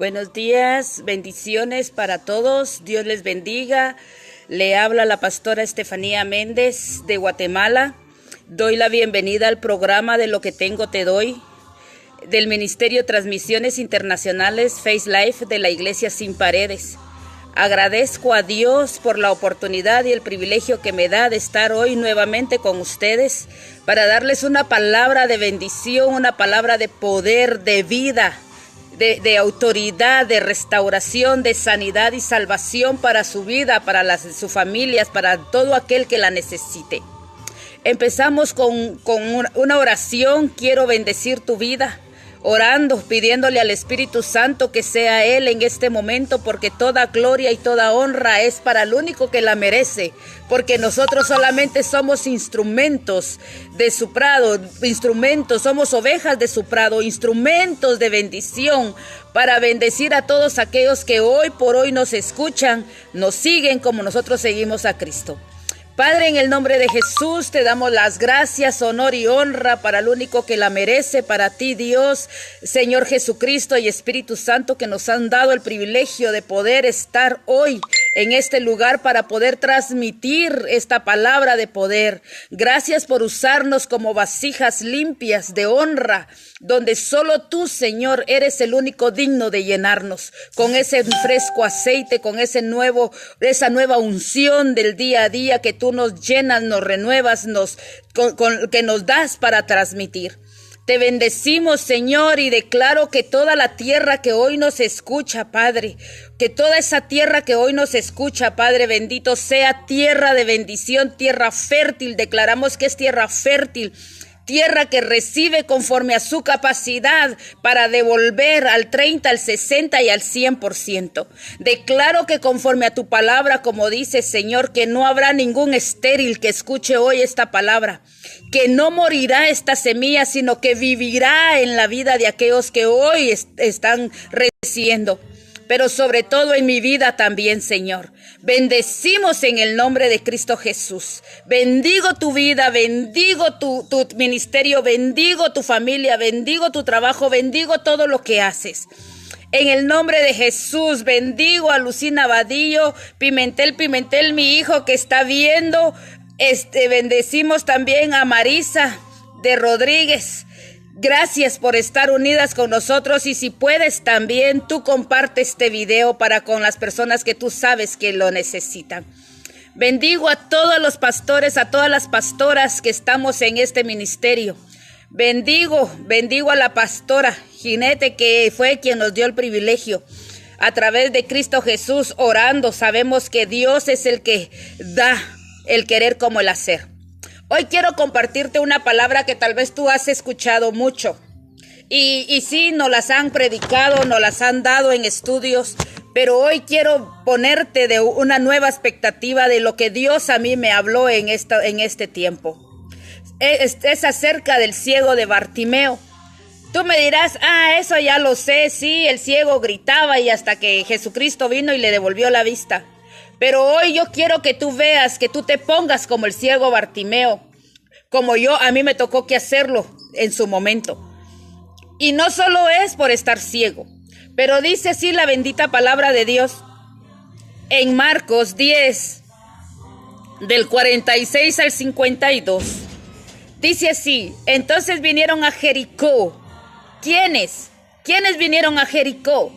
Buenos días, bendiciones para todos, Dios les bendiga. Le habla la pastora Estefanía Méndez de Guatemala. Doy la bienvenida al programa de Lo que tengo te doy, del Ministerio Transmisiones Internacionales Face Life de la Iglesia Sin Paredes. Agradezco a Dios por la oportunidad y el privilegio que me da de estar hoy nuevamente con ustedes para darles una palabra de bendición, una palabra de poder, de vida, de autoridad, de restauración, de sanidad y salvación para su vida, para sus familias, para todo aquel que la necesite. Empezamos con una oración. Quiero bendecir tu vida, orando, pidiéndole al Espíritu Santo que sea Él en este momento, porque toda gloria y toda honra es para el único que la merece, porque nosotros solamente somos instrumentos de su prado, somos ovejas de su prado, instrumentos de bendición para bendecir a todos aquellos que hoy por hoy nos escuchan, nos siguen como nosotros seguimos a Cristo. Padre, en el nombre de Jesús te damos las gracias, honor y honra para el único que la merece, para ti Dios, Señor Jesucristo y Espíritu Santo, que nos han dado el privilegio de poder estar hoy en este lugar para poder transmitir esta palabra de poder. Gracias por usarnos como vasijas limpias de honra, donde solo tú, Señor, eres el único digno de llenarnos con ese fresco aceite, con esa nueva unción del día a día que tú nos llenas, nos renuevas, que nos das para transmitir. Te bendecimos, Señor, y declaro que toda la tierra que hoy nos escucha, Padre, que toda esa tierra que hoy nos escucha, Padre bendito, sea tierra de bendición, tierra fértil. Declaramos que es tierra fértil, tierra que recibe conforme a su capacidad para devolver al 30, al 60 y al 100%. Declaro que conforme a tu palabra, como dice, Señor, que no habrá ningún estéril que escuche hoy esta palabra, que no morirá esta semilla, sino que vivirá en la vida de aquellos que hoy están recibiendo. Pero sobre todo en mi vida también, Señor. Bendecimos en el nombre de Cristo Jesús. Bendigo tu vida, bendigo tu ministerio, bendigo tu familia, bendigo tu trabajo, bendigo todo lo que haces. En el nombre de Jesús, bendigo a Lucina Vadillo, Pimentel, mi hijo que está viendo. Bendecimos también a Marisa de Rodríguez. Gracias por estar unidas con nosotros, y si puedes también tú comparte este video para con las personas que tú sabes que lo necesitan. Bendigo a todos los pastores, a todas las pastoras que estamos en este ministerio. Bendigo a la pastora Ginette, que fue quien nos dio el privilegio a través de Cristo Jesús orando. Sabemos que Dios es el que da el querer como el hacer. Hoy quiero compartirte una palabra que tal vez tú has escuchado mucho. Y sí, nos las han predicado, nos las han dado en estudios. Pero hoy quiero ponerte de una nueva expectativa de lo que Dios a mí me habló en este tiempo. Es acerca del ciego de Bartimeo. Tú me dirás, eso ya lo sé. Sí, el ciego gritaba y hasta que Jesucristo vino y le devolvió la vista. Pero hoy yo quiero que tú veas, que tú te pongas como el ciego Bartimeo, como a mí me tocó que hacerlo en su momento. Y no solo es por estar ciego, pero dice así la bendita palabra de Dios en Marcos 10, del 46 al 52. Dice así: entonces vinieron a Jericó. ¿Quiénes vinieron a Jericó?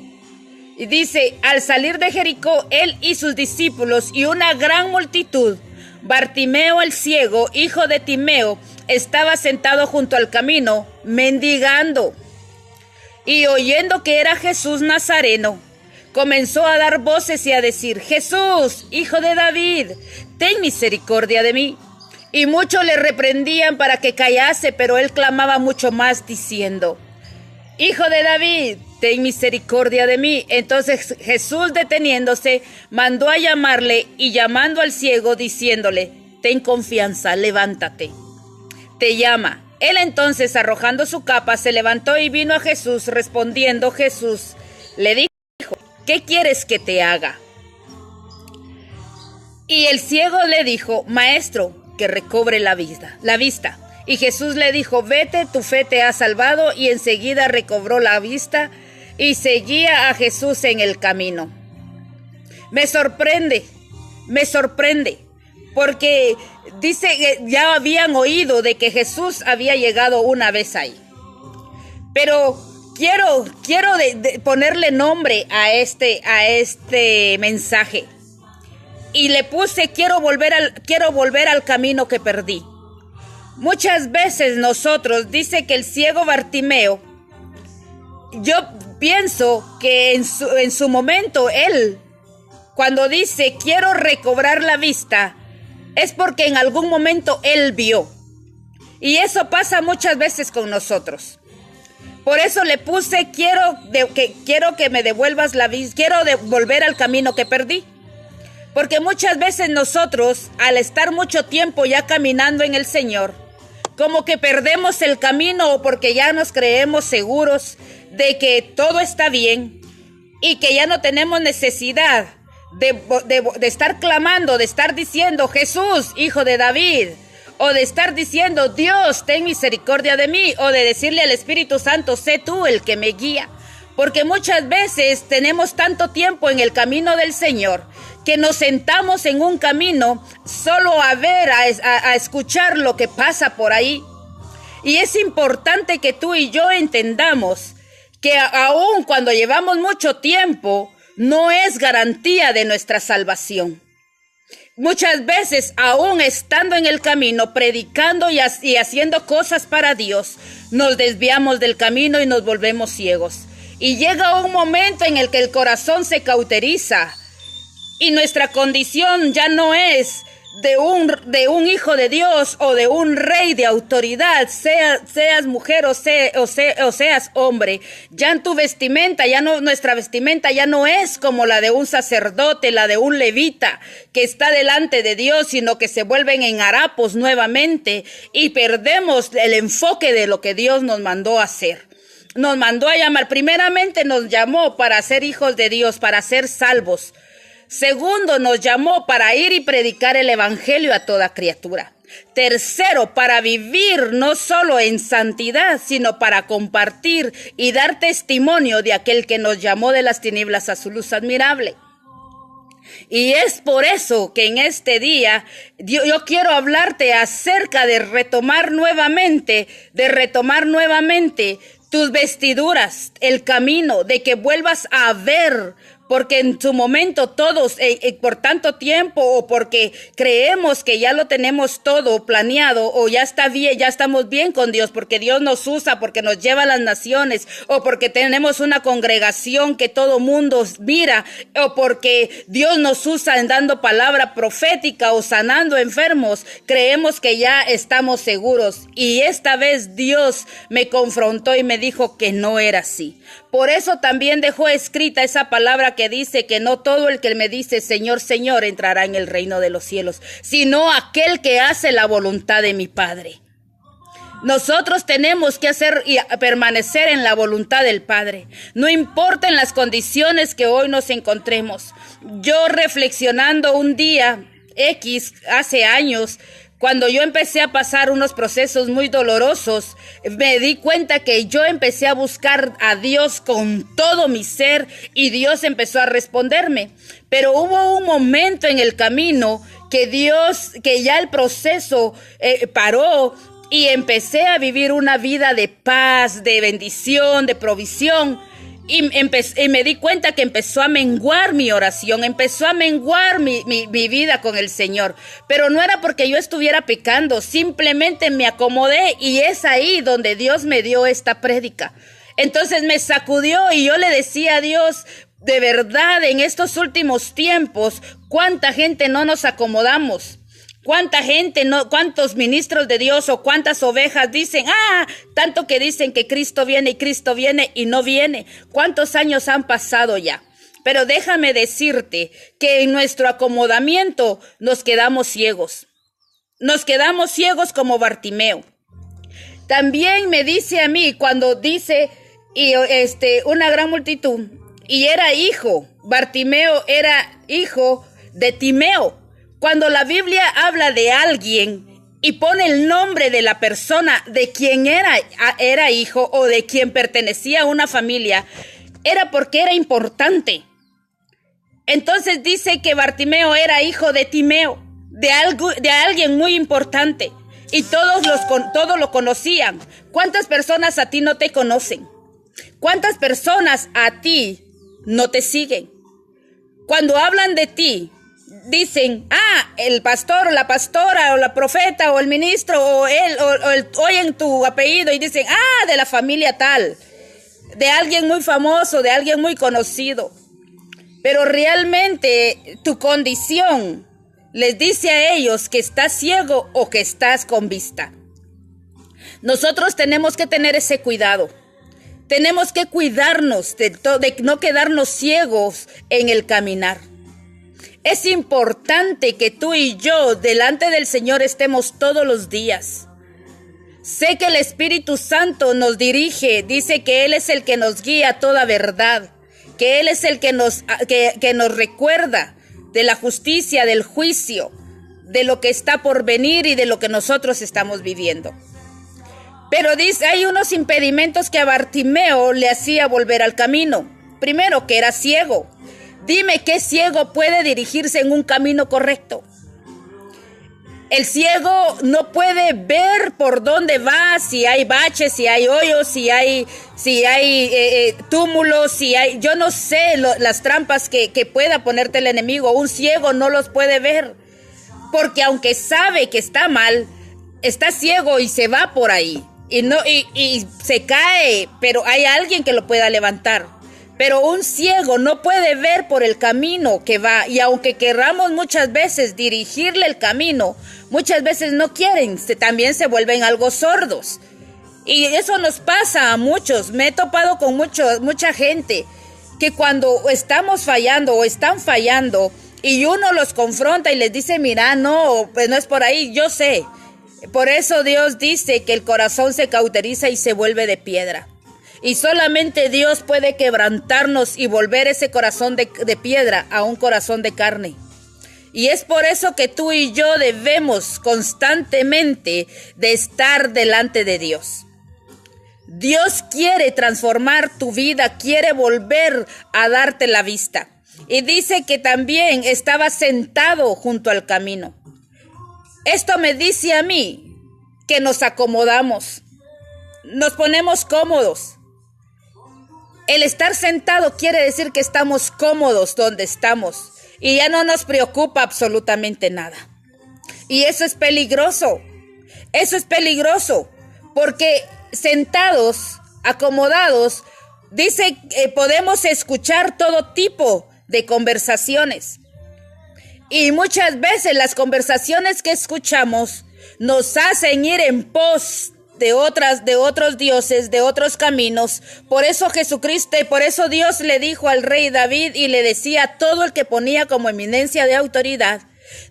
Y dice, al salir de Jericó, él y sus discípulos y una gran multitud, Bartimeo el ciego, hijo de Timeo, estaba sentado junto al camino, mendigando. Y oyendo que era Jesús Nazareno, comenzó a dar voces y a decir: Jesús, hijo de David, ten misericordia de mí. Y muchos le reprendían para que callase, pero él clamaba mucho más, diciendo: Hijo de David, ten misericordia de mí. Entonces Jesús, deteniéndose, mandó a llamarle, y llamando al ciego, diciéndole: ten confianza, levántate, te llama. Él entonces, arrojando su capa, se levantó y vino a Jesús. Respondiendo Jesús, le dijo: ¿qué quieres que te haga? Y el ciego le dijo: Maestro, que recobre la vista. Y Jesús le dijo: vete, tu fe te ha salvado. Y enseguida recobró la vista y seguía a Jesús en el camino. Me sorprende, porque dice que ya habían oído de que Jesús había llegado una vez ahí. Pero quiero ponerle nombre a este mensaje. Y le puse, quiero volver al camino que perdí. Muchas veces nosotros, dice que el ciego Bartimeo, yo pienso que en su momento él, cuando dice quiero recobrar la vista, es porque en algún momento él vio. Y eso pasa muchas veces con nosotros. Por eso le puse quiero que me devuelvas la vista, quiero volver al camino que perdí. Porque muchas veces nosotros, al estar mucho tiempo ya caminando en el Señor, como que perdemos el camino, o porque ya nos creemos seguros de que todo está bien y que ya no tenemos necesidad de estar clamando, de estar diciendo Jesús, hijo de David, o de estar diciendo Dios, ten misericordia de mí, o de decirle al Espíritu Santo, sé tú el que me guía. Porque muchas veces tenemos tanto tiempo en el camino del Señor que nos sentamos en un camino solo a ver, a escuchar lo que pasa por ahí. Y es importante que tú y yo entendamos que aun cuando llevamos mucho tiempo, no es garantía de nuestra salvación. Muchas veces, aún estando en el camino, predicando y haciendo cosas para Dios, nos desviamos del camino y nos volvemos ciegos. Y llega un momento en el que el corazón se cauteriza y nuestra condición ya no es de un hijo de Dios o de un rey de autoridad, seas mujer o seas hombre. Ya en tu vestimenta, nuestra vestimenta ya no es como la de un sacerdote, la de un levita que está delante de Dios, sino que se vuelven en harapos nuevamente y perdemos el enfoque de lo que Dios nos mandó a hacer. Nos mandó a llamar, primeramente nos llamó para ser hijos de Dios, para ser salvos. Segundo, nos llamó para ir y predicar el evangelio a toda criatura. Tercero, para vivir no solo en santidad, sino para compartir y dar testimonio de aquel que nos llamó de las tinieblas a su luz admirable. Y es por eso que en este día yo quiero hablarte acerca de retomar nuevamente tus vestiduras, el camino, de que vuelvas a ver, porque en su momento todos, por tanto tiempo, o porque creemos que ya lo tenemos todo planeado, o ya está bien, ya estamos bien con Dios, porque Dios nos usa, porque nos lleva a las naciones, o porque tenemos una congregación que todo mundo mira, o porque Dios nos usa en dando palabra profética o sanando enfermos, creemos que ya estamos seguros. Y esta vez Dios me confrontó y me dijo que no era así. Por eso también dejó escrita esa palabra que dice que no todo el que me dice Señor, Señor entrará en el reino de los cielos, sino aquel que hace la voluntad de mi Padre. Nosotros tenemos que hacer y permanecer en la voluntad del Padre, no importa en las condiciones que hoy nos encontremos. Yo reflexionando un día X hace años, cuando yo empecé a pasar unos procesos muy dolorosos, me di cuenta que yo empecé a buscar a Dios con todo mi ser y Dios empezó a responderme. Pero hubo un momento en el camino que ya el proceso paró y empecé a vivir una vida de paz, de bendición, de provisión. Y me di cuenta que empezó a menguar mi oración, empezó a menguar mi vida con el Señor. Pero no era porque yo estuviera pecando, simplemente me acomodé y es ahí donde Dios me dio esta prédica. Entonces me sacudió y yo le decía a Dios, de verdad, en estos últimos tiempos, ¿cuánta gente no nos acomodamos? ¿Cuánta gente, cuántos ministros de Dios o cuántas ovejas dicen, tanto que dicen que Cristo viene y no viene? ¿Cuántos años han pasado ya? Pero déjame decirte que en nuestro acomodamiento nos quedamos ciegos. Nos quedamos ciegos como Bartimeo. También me dice a mí cuando dice una gran multitud y era hijo, Bartimeo era hijo de Timeo. Cuando la Biblia habla de alguien y pone el nombre de la persona de quien era hijo o de quien pertenecía a una familia, era porque era importante. Entonces dice que Bartimeo era hijo de Timeo, de alguien muy importante, y todos lo conocían. ¿Cuántas personas a ti no te conocen? ¿Cuántas personas a ti no te siguen? Cuando hablan de ti, dicen, el pastor o la pastora o la profeta o el ministro o él, oyen tu apellido y dicen, de la familia tal, de alguien muy famoso, de alguien muy conocido. Pero realmente tu condición les dice a ellos que estás ciego o que estás con vista. Nosotros tenemos que tener ese cuidado. Tenemos que cuidarnos de no quedarnos ciegos en el caminar. Es importante que tú y yo delante del Señor estemos todos los días. Sé que el Espíritu Santo nos dirige, dice que Él es el que nos guía a toda verdad, que Él es el que nos recuerda de la justicia, del juicio, de lo que está por venir y de lo que nosotros estamos viviendo. Pero dice, hay unos impedimentos que a Bartimeo le hacía volver al camino. Primero, que era ciego. Dime, ¿qué ciego puede dirigirse en un camino correcto? El ciego no puede ver por dónde va, si hay baches, si hay hoyos, si hay túmulos, yo no sé las trampas que pueda ponerte el enemigo. Un ciego no los puede ver, porque aunque sabe que está mal, está ciego y se va por ahí. Y se cae, pero hay alguien que lo pueda levantar. Pero un ciego no puede ver por el camino que va, y aunque querramos muchas veces dirigirle el camino, muchas veces no quieren, también se vuelven algo sordos. Y eso nos pasa a muchos. Me he topado con mucha gente que cuando estamos fallando o están fallando y uno los confronta y les dice, mira, no, pues no es por ahí, yo sé. Por eso Dios dice que el corazón se cauteriza y se vuelve de piedra. Y solamente Dios puede quebrantarnos y volver ese corazón de piedra a un corazón de carne. Y es por eso que tú y yo debemos constantemente de estar delante de Dios. Dios quiere transformar tu vida, quiere volver a darte la vista. Y dice que también estaba sentado junto al camino. Esto me dice a mí que nos acomodamos, nos ponemos cómodos. El estar sentado quiere decir que estamos cómodos donde estamos y ya no nos preocupa absolutamente nada. Y eso es peligroso. Eso es peligroso porque sentados, acomodados, dice que podemos escuchar todo tipo de conversaciones. Y muchas veces las conversaciones que escuchamos nos hacen ir en pos de otros dioses, de otros caminos. Por eso Jesucristo y por eso Dios le dijo al rey David y le decía a todo el que ponía como eminencia de autoridad,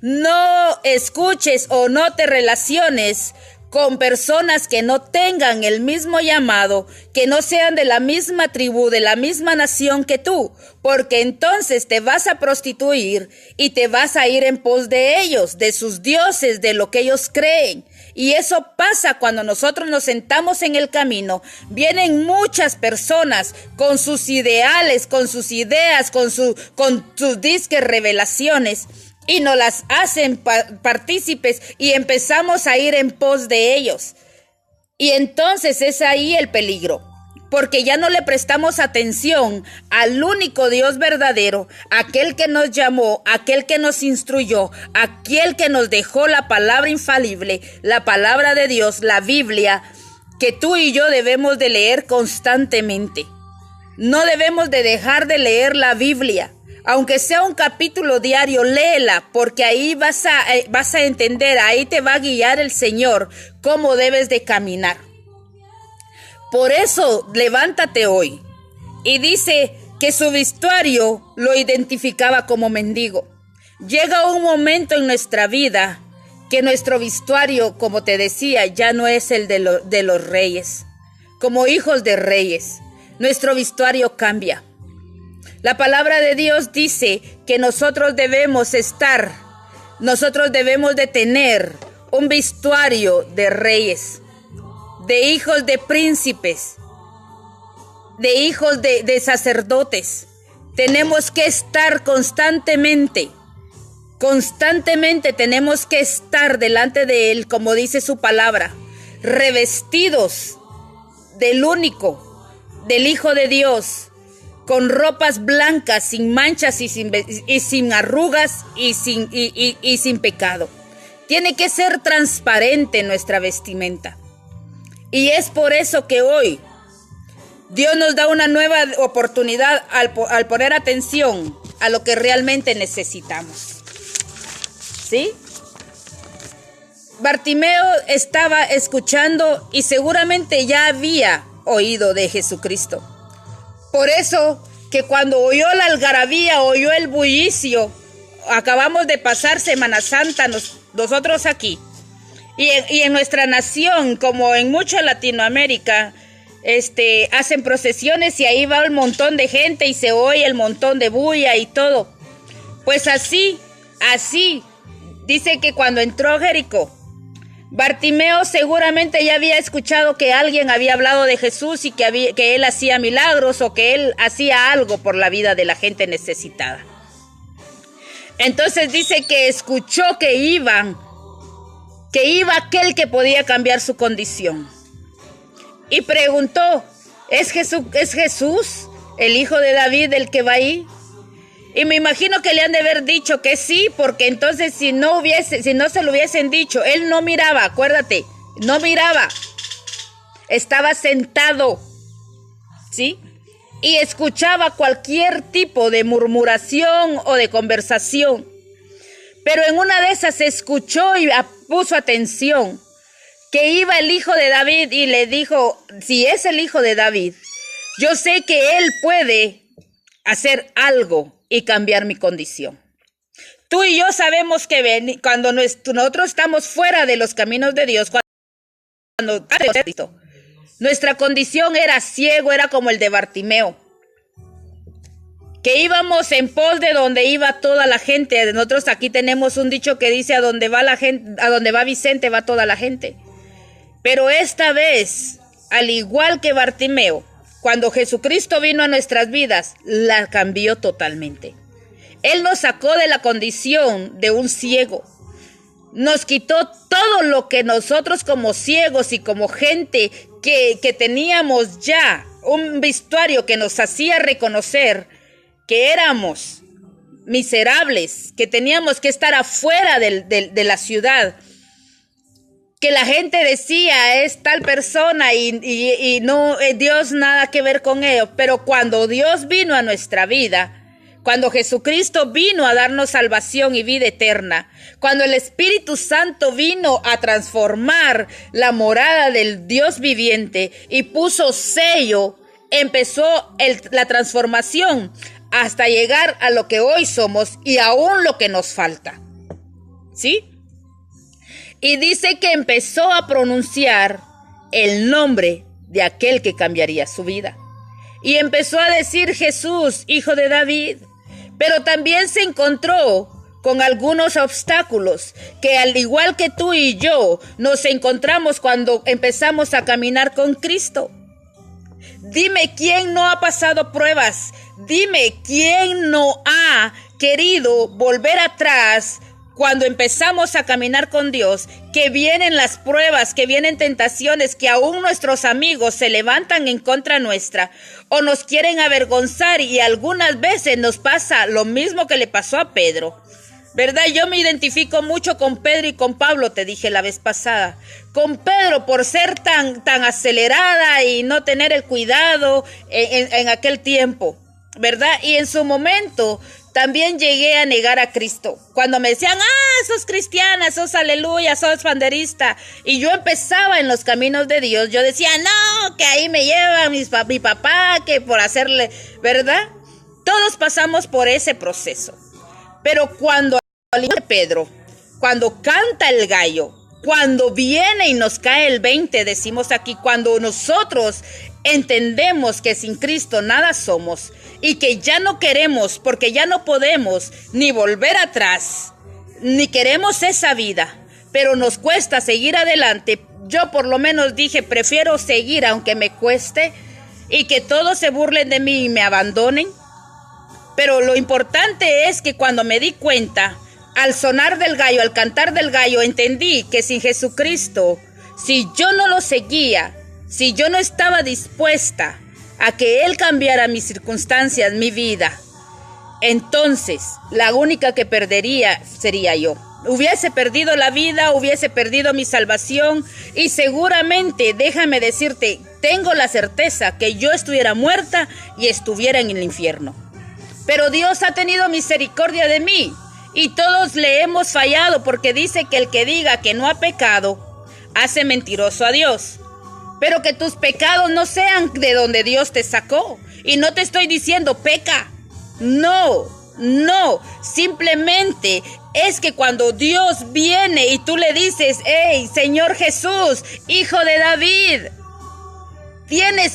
no escuches o no te relaciones con personas que no tengan el mismo llamado, que no sean de la misma tribu, de la misma nación que tú, porque entonces te vas a prostituir y te vas a ir en pos de ellos, de sus dioses, de lo que ellos creen. Y eso pasa cuando nosotros nos sentamos en el camino. Vienen muchas personas con sus ideales, con sus ideas, con sus disques revelaciones, y nos las hacen partícipes y empezamos a ir en pos de ellos. Y entonces es ahí el peligro, porque ya no le prestamos atención al único Dios verdadero, aquel que nos llamó, aquel que nos instruyó, aquel que nos dejó la palabra infalible, la palabra de Dios, la Biblia, que tú y yo debemos de leer constantemente. No debemos de dejar de leer la Biblia. Aunque sea un capítulo diario, léela, porque ahí vas a entender, ahí te va a guiar el Señor cómo debes de caminar. Por eso, levántate hoy. Y dice que su vestuario lo identificaba como mendigo. Llega un momento en nuestra vida que nuestro vestuario, como te decía, ya no es el de los reyes. Como hijos de reyes, nuestro vestuario cambia. La palabra de Dios dice que nosotros debemos de tener un vestuario de reyes, de hijos de príncipes, de hijos de sacerdotes. Tenemos que estar constantemente tenemos que estar delante de Él, como dice su palabra, revestidos del único, del Hijo de Dios, con ropas blancas, sin manchas y sin arrugas y sin pecado. Tiene que ser transparente nuestra vestimenta. Y es por eso que hoy Dios nos da una nueva oportunidad al poner atención a lo que realmente necesitamos. ¿Sí? Bartimeo estaba escuchando y seguramente ya había oído de Jesucristo. Por eso que cuando oyó la algarabía, oyó el bullicio, acabamos de pasar Semana Santa nosotros aquí. Y en nuestra nación, como en mucha Latinoamérica, hacen procesiones y ahí va un montón de gente y se oye el montón de bulla y todo. Pues así, dice que cuando entró a Jericó, Bartimeo seguramente ya había escuchado que alguien había hablado de Jesús y que él hacía milagros o que él hacía algo por la vida de la gente necesitada. Entonces dice que escuchó que iba aquel que podía cambiar su condición. Y preguntó, ¿es Jesús, el hijo de David, el que va ahí? Y me imagino que le han de haber dicho que sí, porque entonces si no se lo hubiesen dicho, él no miraba, acuérdate, no miraba. Estaba sentado, ¿sí? Y escuchaba cualquier tipo de murmuración o de conversación. Pero en una de esas escuchó y puso atención que iba el hijo de David y le dijo, si es el hijo de David, yo sé que él puede hacer algo y cambiar mi condición. Tú y yo sabemos que cuando nosotros estamos fuera de los caminos de Dios, nuestra condición era ciego, era como el de Bartimeo, que íbamos en pos de donde iba toda la gente. Nosotros aquí tenemos un dicho que dice, a donde va Vicente va toda la gente. Pero esta vez, al igual que Bartimeo, cuando Jesucristo vino a nuestras vidas, la cambió totalmente. Él nos sacó de la condición de un ciego. Nos quitó todo lo que nosotros como ciegos y como gente que teníamos ya un vestuario que nos hacía reconocer que éramos miserables, que teníamos que estar afuera de la ciudad, que la gente decía es tal persona y no, Dios nada que ver con ello. Pero cuando Dios vino a nuestra vida, cuando Jesucristo vino a darnos salvación y vida eterna, cuando el Espíritu Santo vino a transformar la morada del Dios viviente y puso sello, empezó la transformación hasta llegar a lo que hoy somos y aún lo que nos falta. ¿Sí? Y dice que empezó a pronunciar el nombre de aquel que cambiaría su vida. Y empezó a decir Jesús, hijo de David. Pero también se encontró con algunos obstáculos que al igual que tú y yo nos encontramos cuando empezamos a caminar con Cristo. Dime quién no ha pasado pruebas. Dime quién no ha querido volver atrás cuando empezamos a caminar con Dios, que vienen las pruebas, que vienen tentaciones, que aún nuestros amigos se levantan en contra nuestra o nos quieren avergonzar, y algunas veces nos pasa lo mismo que le pasó a Pedro, ¿verdad? Yo me identifico mucho con Pedro y con Pablo, te dije la vez pasada. Con Pedro por ser tan acelerada y no tener el cuidado en aquel tiempo, ¿verdad? Y en su momento también llegué a negar a Cristo. Cuando me decían, sos cristiana, sos aleluya, sos banderista. Y yo empezaba en los caminos de Dios. Yo decía, no, que ahí me lleva mi papá, que por hacerle, ¿verdad? Todos pasamos por ese proceso. Pero cuando Pedro, cuando canta el gallo, cuando viene y nos cae el 20, decimos aquí, cuando nosotros entendemos que sin Cristo nada somos y que ya no queremos, porque ya no podemos ni volver atrás, ni queremos esa vida, pero nos cuesta seguir adelante. Yo por lo menos dije, prefiero seguir aunque me cueste, y que todos se burlen de mí y me abandonen. Pero lo importante es que cuando me di cuenta, al sonar del gallo, al cantar del gallo, entendí que sin Jesucristo, si yo no lo seguía, si yo no estaba dispuesta a que Él cambiara mis circunstancias, mi vida, entonces la única que perdería sería yo. Hubiese perdido la vida, hubiese perdido mi salvación y seguramente, déjame decirte, tengo la certeza que yo estuviera muerta y estuviera en el infierno. Pero Dios ha tenido misericordia de mí y todos le hemos fallado, porque dice que el que diga que no ha pecado hace mentiroso a Dios. Pero que tus pecados no sean de donde Dios te sacó. Y no te estoy diciendo peca. No, simplemente es que cuando Dios viene y tú le dices, hey, Señor Jesús, Hijo de David, tiene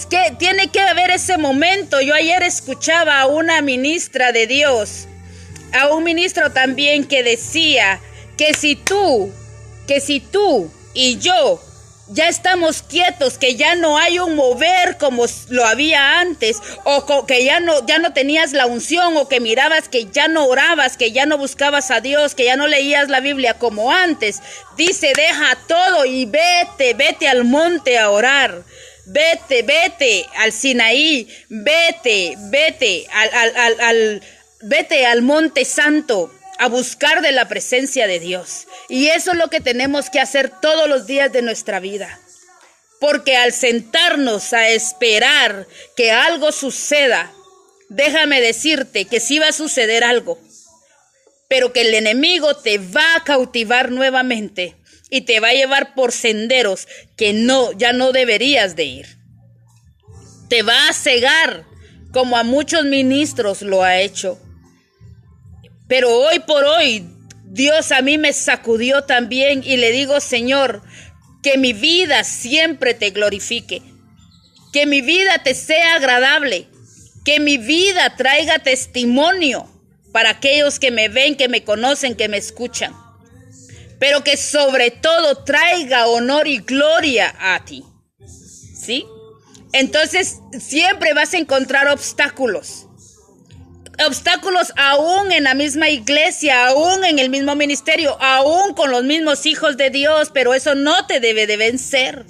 que haber ese momento. Yo ayer escuchaba a una ministra de Dios, a un ministro también, que decía que si tú y yo ya estamos quietos, que ya no hay un mover como lo había antes, o que ya no tenías la unción, o que mirabas que ya no orabas, que ya no buscabas a Dios, que ya no leías la Biblia como antes. Dice, deja todo y vete al monte a orar. Vete al Sinaí, vete al Monte Santo a buscar de la presencia de Dios. Y eso es lo que tenemos que hacer todos los días de nuestra vida. Porque al sentarnos a esperar que algo suceda, déjame decirte que sí va a suceder algo, pero que el enemigo te va a cautivar nuevamente y te va a llevar por senderos que ya no deberías de ir. Te va a cegar como a muchos ministros lo ha hecho. Pero hoy por hoy, Dios a mí me sacudió también y le digo, Señor, que mi vida siempre te glorifique, que mi vida te sea agradable, que mi vida traiga testimonio para aquellos que me ven, que me conocen, que me escuchan, pero que sobre todo traiga honor y gloria a ti, ¿sí? Entonces siempre vas a encontrar obstáculos aún en la misma iglesia, aún en el mismo ministerio, aún con los mismos hijos de Dios, pero eso no te debe de vencer.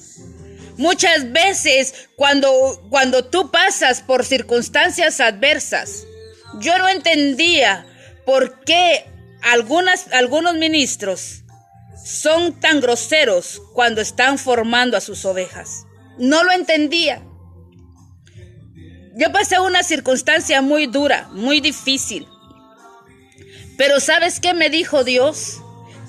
Muchas veces cuando tú pasas por circunstancias adversas, yo no entendía por qué algunos ministros son tan groseros cuando están formando a sus ovejas. No lo entendía. Yo pasé una circunstancia muy dura, muy difícil. Pero ¿sabes qué me dijo Dios?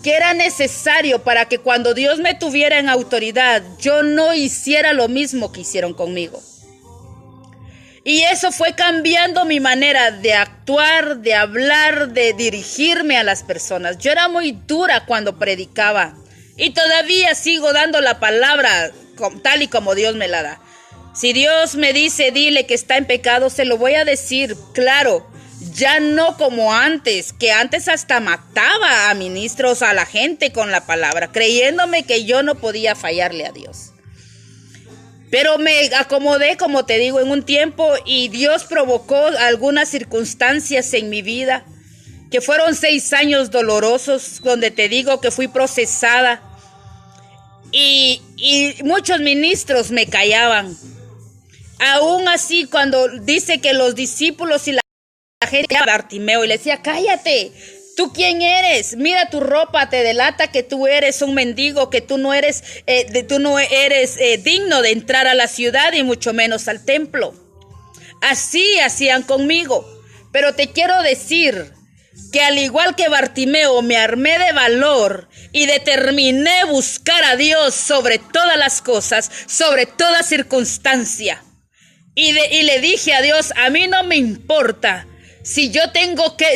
Que era necesario para que cuando Dios me tuviera en autoridad, yo no hiciera lo mismo que hicieron conmigo. Y eso fue cambiando mi manera de actuar, de hablar, de dirigirme a las personas. Yo era muy dura cuando predicaba. Y todavía sigo dando la palabra tal y como Dios me la da. Si Dios me dice, dile que está en pecado, se lo voy a decir, claro, ya no como antes, que antes hasta mataba a ministros, a la gente con la palabra, creyéndome que yo no podía fallarle a Dios. Pero me acomodé, como te digo, en un tiempo y Dios provocó algunas circunstancias en mi vida, que fueron 6 años dolorosos, donde te digo que fui procesada y muchos ministros me callaban. Aún así, cuando dice que los discípulos y la gente a Bartimeo y le decía, cállate, ¿tú quién eres? Mira tu ropa, te delata que tú eres un mendigo, que tú no eres digno de entrar a la ciudad y mucho menos al templo. Así hacían conmigo. Pero te quiero decir que al igual que Bartimeo me armé de valor y determiné buscar a Dios sobre todas las cosas, sobre toda circunstancia. Y le dije a Dios, a mí no me importa si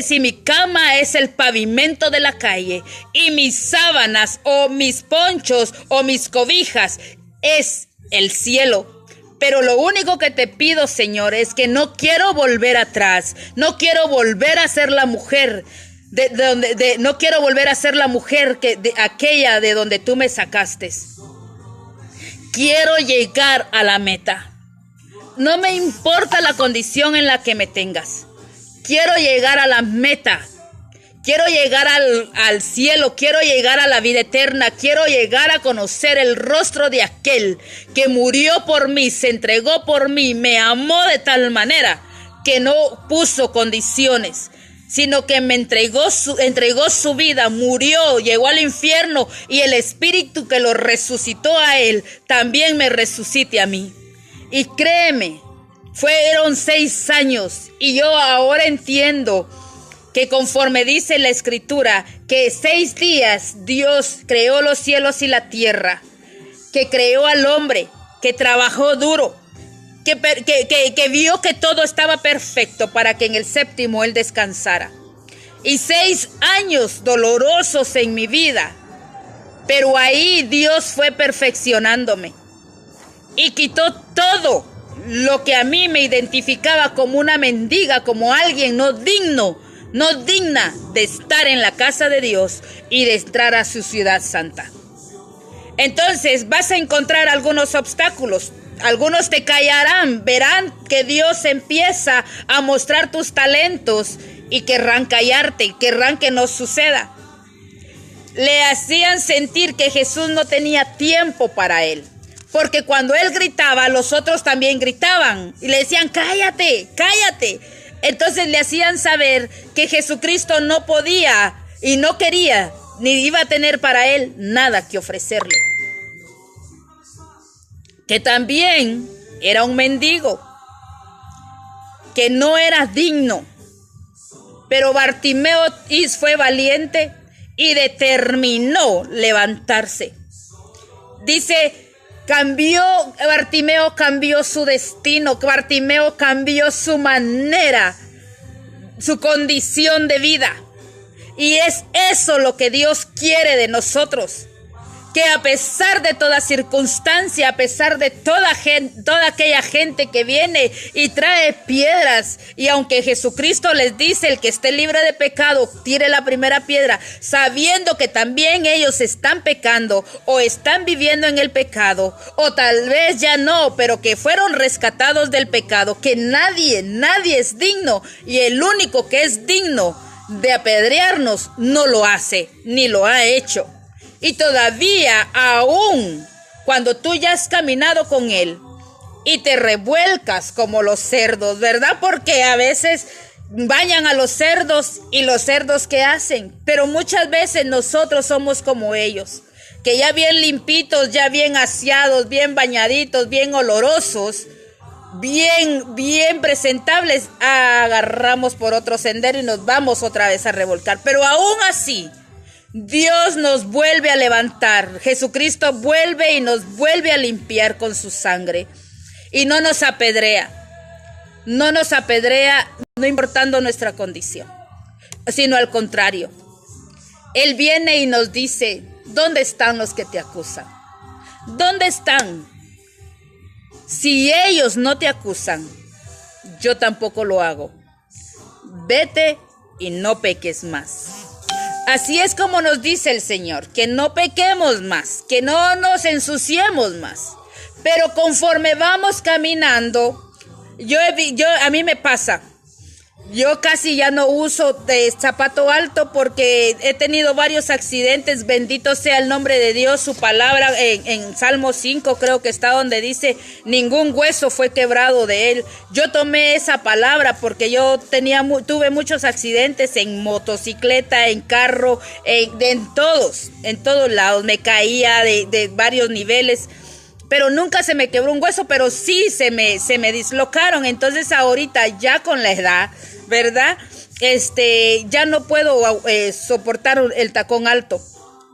si mi cama es el pavimento de la calle y mis sábanas o mis ponchos o mis cobijas es el cielo. Pero lo único que te pido, Señor, es que no quiero volver atrás, no quiero volver a ser la mujer no quiero volver a ser la mujer aquella de donde tú me sacaste. Quiero llegar a la meta. no me importa la condición en la que me tengas. Quiero llegar a la meta. Quiero llegar al cielo, quiero llegar a la vida eterna, quiero llegar a conocer el rostro de aquel que murió por mí, se entregó por mí, me amó de tal manera que no puso condiciones, sino que me entregó su vida, murió, llegó al infierno y el Espíritu que lo resucitó a él, también me resucite a mí. Y créeme, fueron 6 años y yo ahora entiendo que conforme dice la Escritura, que 6 días Dios creó los cielos y la tierra, que creó al hombre, que trabajó duro, que vio que todo estaba perfecto para que en el 7º Él descansara. Y 6 años dolorosos en mi vida, pero ahí Dios fue perfeccionándome y quitó todo lo que a mí me identificaba como una mendiga, como alguien no digna de estar en la casa de Dios y de entrar a su ciudad santa. Entonces vas a encontrar algunos obstáculos, algunos te callarán, verán que Dios empieza a mostrar tus talentos y querrán callarte, querrán que no suceda. Le hacían sentir que Jesús no tenía tiempo para él, porque cuando él gritaba, los otros también gritaban y le decían, cállate, cállate. Entonces le hacían saber que Jesucristo no podía y no quería, ni iba a tener para él nada que ofrecerle. Que también era un mendigo, que no era digno. Pero Bartimeo fue valiente y determinó levantarse. Dice, Bartimeo cambió su destino, Bartimeo cambió su manera, su condición de vida. Y es eso lo que Dios quiere de nosotros. Que a pesar de toda circunstancia, a pesar de toda aquella gente que viene y trae piedras, y aunque Jesucristo les dice, el que esté libre de pecado, tire la primera piedra, sabiendo que también ellos están pecando o están viviendo en el pecado, o tal vez ya no, pero que fueron rescatados del pecado, que nadie es digno, y el único que es digno de apedrearnos no lo hace, ni lo ha hecho. Y todavía, aún cuando tú ya has caminado con Él y te revuelcas como los cerdos, ¿verdad? Porque a veces bañan a los cerdos y los cerdos ¿qué hacen? Pero muchas veces nosotros somos como ellos, que ya bien limpitos, ya bien aseados, bien bañaditos, bien olorosos, bien presentables, agarramos por otro sendero y nos vamos otra vez a revolcar. Pero aún así, Dios nos vuelve a levantar. Jesucristo vuelve y nos vuelve a limpiar con su sangre. Y no nos apedrea. No nos apedrea, no importando nuestra condición, sino al contrario. Él viene y nos dice, ¿dónde están los que te acusan? ¿Dónde están? Si ellos no te acusan, yo tampoco lo hago. Vete y no peques más. Así es como nos dice el Señor, que no pequemos más, que no nos ensuciemos más. Pero conforme vamos caminando, a mí me pasa, yo casi ya no uso de zapato alto porque he tenido varios accidentes. Bendito sea el nombre de Dios. Su palabra en Salmo 5 creo que está donde dice, ningún hueso fue quebrado de él. Yo tomé esa palabra porque yo tuve muchos accidentes en motocicleta, en carro, en todos lados. Me caía de varios niveles. Pero nunca se me quebró un hueso, pero sí se me dislocaron. Entonces ahorita ya con la edad, ¿verdad? Ya no puedo soportar el tacón alto.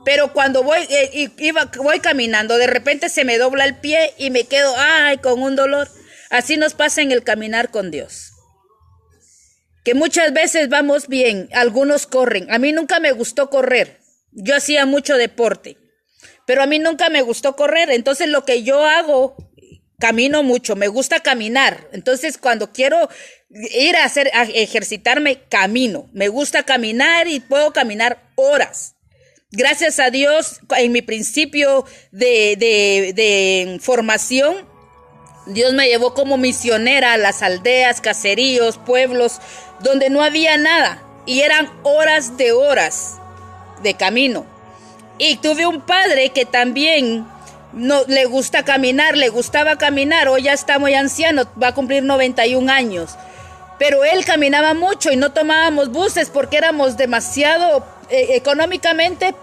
Pero cuando voy caminando, de repente se me dobla el pie y me quedo, con un dolor. Así nos pasa en el caminar con Dios. Que muchas veces vamos bien, algunos corren. A mí nunca me gustó correr. Yo hacía mucho deporte. Pero a mí nunca me gustó correr, entonces lo que yo hago, camino mucho, me gusta caminar. Entonces cuando quiero ir a ejercitarme, camino. Me gusta caminar y puedo caminar horas. Gracias a Dios, en mi principio de formación, Dios me llevó como misionera a las aldeas, caseríos, pueblos, donde no había nada. Y eran horas de camino. Y tuve un padre que también no le gusta caminar, le gustaba caminar. Hoy ya está muy anciano, va a cumplir 91 años. Pero él caminaba mucho y no tomábamos buses porque éramos demasiado económicamente.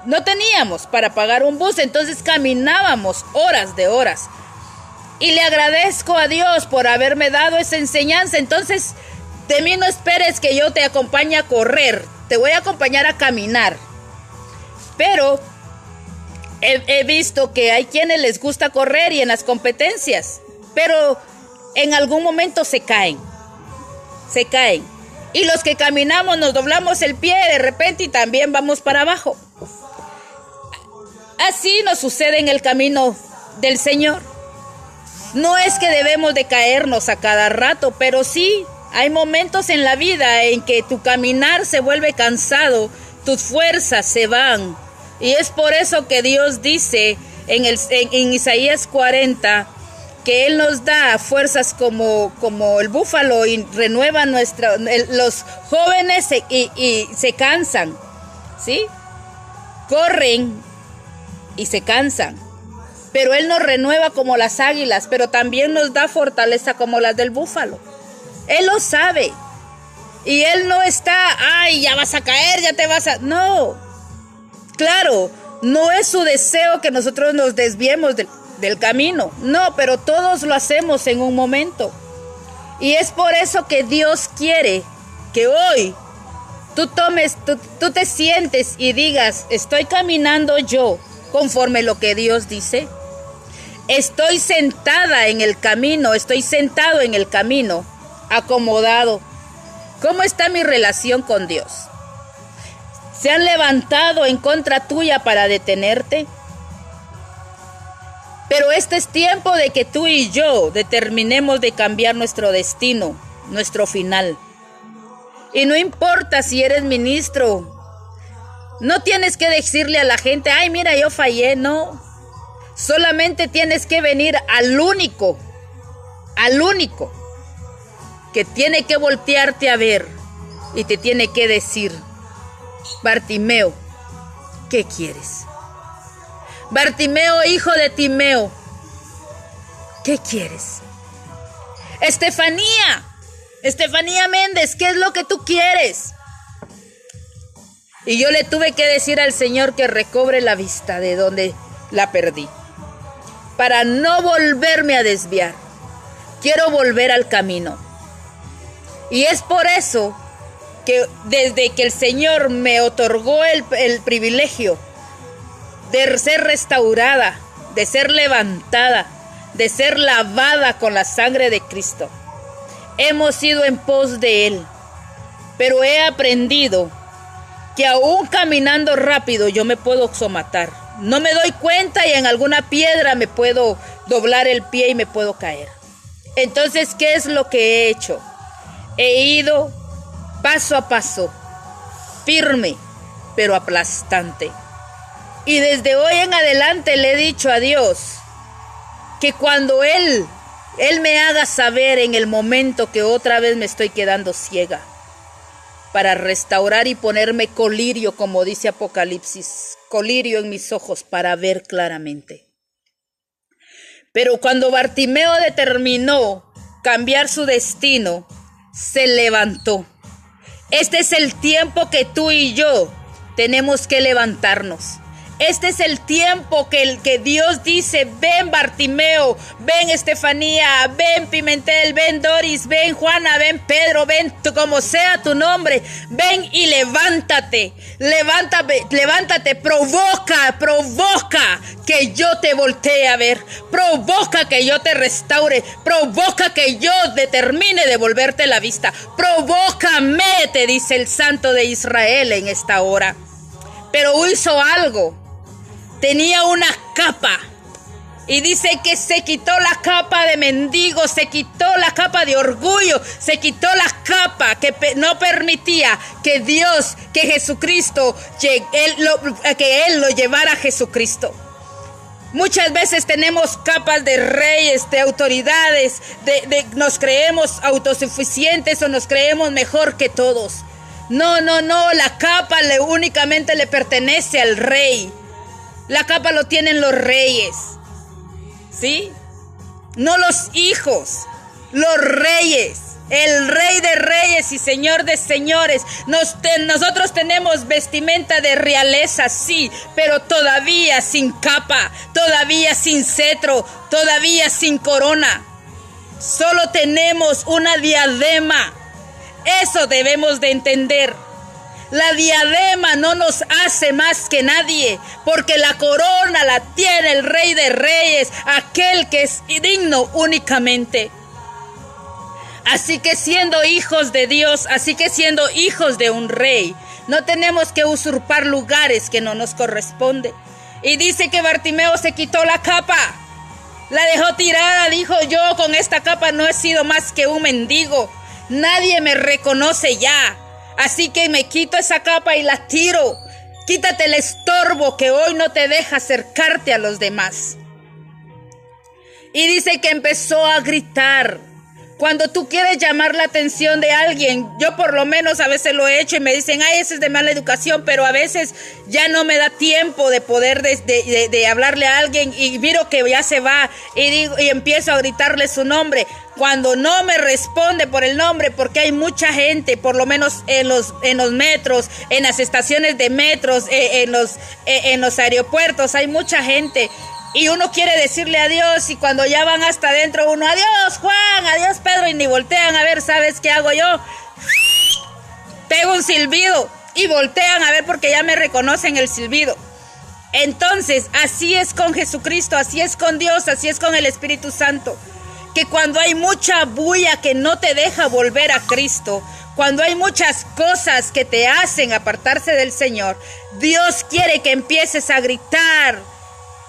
No teníamos para pagar un bus, entonces caminábamos horas. Y le agradezco a Dios por haberme dado esa enseñanza. Entonces, de mí no esperes que yo te acompañe a correr. Te voy a acompañar a caminar. Pero he visto que hay quienes les gusta correr y en las competencias. Pero en algún momento se caen. Y los que caminamos nos doblamos el pie de repente y también vamos para abajo. Así nos sucede en el camino del Señor. No es que debemos de caernos a cada rato, pero sí hay momentos en la vida en que tu caminar se vuelve cansado, tus fuerzas se van. Y es por eso que Dios dice en Isaías 40 que Él nos da fuerzas como el búfalo y renueva los jóvenes y se cansan, ¿sí? Corren y se cansan. Pero Él nos renueva como las águilas, pero también nos da fortaleza como las del búfalo. Él lo sabe. Y Él no está, ay, ya vas a caer, ya te vas a... No. Claro, no es su deseo que nosotros nos desviemos del camino. No, pero todos lo hacemos en un momento. Y es por eso que Dios quiere que hoy tú te sientes y digas, estoy caminando yo conforme lo que Dios dice. Estoy sentada en el camino, estoy sentado en el camino, acomodado. ¿Cómo está mi relación con Dios? ¿Se han levantado en contra tuya para detenerte? Pero este es tiempo de que tú y yo determinemos de cambiar nuestro destino, nuestro final. Y no importa si eres ministro, no tienes que decirle a la gente, ay, mira, yo fallé, no. Solamente tienes que venir al único que tiene que voltearte a ver y te tiene que decir, Bartimeo, ¿qué quieres? Bartimeo, hijo de Timeo, ¿qué quieres? Estefanía Méndez, ¿qué es lo que tú quieres? Y yo le tuve que decir al Señor que recobre la vista de donde la perdí, para no volverme a desviar. Quiero volver al camino. Y es por eso que desde que el Señor me otorgó el privilegio de ser restaurada, de ser levantada, de ser lavada con la sangre de Cristo, hemos ido en pos de Él. Pero he aprendido que aún caminando rápido yo me puedo somatar. No me doy cuenta y en alguna piedra me puedo doblar el pie y me puedo caer. Entonces, ¿qué es lo que he hecho? He ido paso a paso, firme, pero aplastante. Y desde hoy en adelante le he dicho a Dios que cuando Él me haga saber en el momento que otra vez me estoy quedando ciega, para restaurar y ponerme colirio, como dice Apocalipsis, colirio en mis ojos para ver claramente. Pero cuando Bartimeo determinó cambiar su destino, se levantó. Este es el tiempo que tú y yo tenemos que levantarnos. Este es el tiempo que Dios dice, ven Bartimeo, ven Estefanía, ven Pimentel, ven Doris, ven Juana, ven Pedro, ven como sea tu nombre, ven y levántate, provoca que yo te voltee a ver, provoca que yo te restaure, provoca que yo determine devolverte la vista, provócame, te dice el Santo de Israel en esta hora. Pero hizo algo. Tenía una capa y dice que se quitó la capa de mendigo, se quitó la capa de orgullo, se quitó la capa que no permitía que Dios, que Jesucristo, que Él lo llevara a Jesucristo. Muchas veces tenemos capas de reyes, de autoridades, nos creemos autosuficientes o nos creemos mejor que todos. No, la capa únicamente le pertenece al rey. La capa lo tienen los reyes, ¿sí? No los hijos, los reyes. El Rey de Reyes y Señor de Señores. Nosotros tenemos vestimenta de realeza, sí, pero todavía sin capa, todavía sin cetro, todavía sin corona. Solo tenemos una diadema. Eso debemos de entender. La diadema no nos hace más que nadie, porque la corona la tiene el Rey de Reyes, aquel que es digno únicamente. Así que siendo hijos de Dios, así que siendo hijos de un rey, no tenemos que usurpar lugares que no nos corresponden. Y dice que Bartimeo se quitó la capa, la dejó tirada, dijo: yo con esta capa no he sido más que un mendigo, nadie me reconoce ya, así que me quito esa capa y la tiro. Quítate el estorbo que hoy no te deja acercarte a los demás. Y dice que empezó a gritar. Cuando tú quieres llamar la atención de alguien, yo por lo menos a veces lo he hecho y me dicen: ay, ese es de mala educación, pero a veces ya no me da tiempo de poder de hablarle a alguien y miro que ya se va y empiezo a gritarle su nombre. Cuando no me responde por el nombre, porque hay mucha gente, por lo menos en los metros, en las estaciones de metros, en los aeropuertos, hay mucha gente. Y uno quiere decirle adiós y cuando ya van hasta adentro uno: adiós Juan, adiós Pedro, y ni voltean a ver. ¿Sabes qué hago yo? Pego un silbido y voltean a ver porque ya me reconocen el silbido. Entonces, así es con Jesucristo, así es con Dios, así es con el Espíritu Santo. Que cuando hay mucha bulla que no te deja volver a Cristo, cuando hay muchas cosas que te hacen apartarse del Señor, Dios quiere que empieces a gritar.